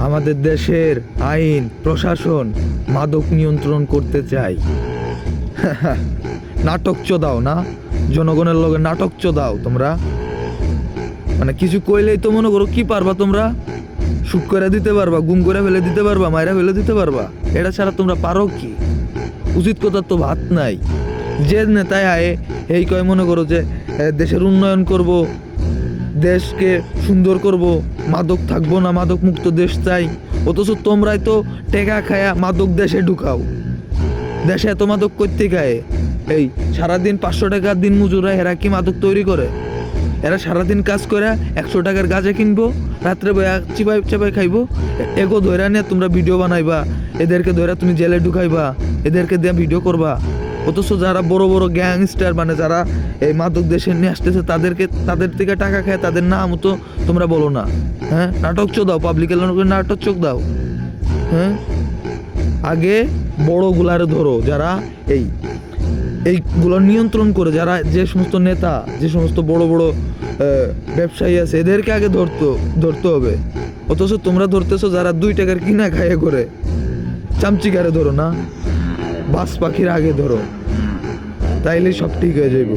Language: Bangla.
আমাদের দেশের আইন প্রশাসন মাদক নিয়ন্ত্রণ করতে চায়। নাটক চোদাও না, জনগণের লগে নাটক চোদাও তোমরা। মানে কিছু কইলেই তো মনে করো কি পারবা তোমরা, শুট করে দিতে পারবা, গুম করে ফেলে দিতে পারবা, মায়েরা ফেলে দিতে পারবা। এটা ছাড়া তোমরা পারো কি? উচিত কথা তো ভাত নাই। যে নেতায় আয়ে এই কয় মনে করো যে দেশের উন্নয়ন করব, দেশকে সুন্দর করব, মাদক থাকবো না, মাদক মুক্ত দেশ চাই। অথচ তোমরাই তো টেকা খায়া মাদক দেশে ঢুকাও। দেশে এত মাদক করতে গায়ে এই সারাদিন 500 টাকার দিন মজুরা এরা কি মাদক তৈরি করে? এরা সারাদিন কাজ করে 100 টাকার গাঁজা কিনবো, রাত্রে বয়া চিপাই চাপাই খাইবো। এগো ধৈরা নিয়ে তোমরা ভিডিও বানাইবা, এদেরকে ধৈরা তুমি জেলে ঢুকাইবা, এদেরকে দিয়ে ভিডিও করবা। অথচ যারা বড় বড় গ্যাংস্টার মানে যারা এই মাদক দেশে নিয়ে আসতেছে তাদের থেকে টাকা খায়, তাদের নামও তো তোমরা বলো না। হ্যাঁ, নাটক চোখ দাও, পাবলিকের নাটক চোখ দাও। হ্যাঁ, আগে বড়গুলারে ধরো, যারা এইগুলো নিয়ন্ত্রণ করে, যারা যে সমস্ত নেতা, যে সমস্ত বড় বড় ব্যবসায়ী আছে, এদেরকে আগে ধরতে হবে। অথচ তোমরা ধরতেছো যারা 2 টাকার কিনা খাইয়ে করে। চামচিকারে ধরো না, বাস পাখির আগে ধরো, তাইলে সব ঠিক হয়ে যাইব।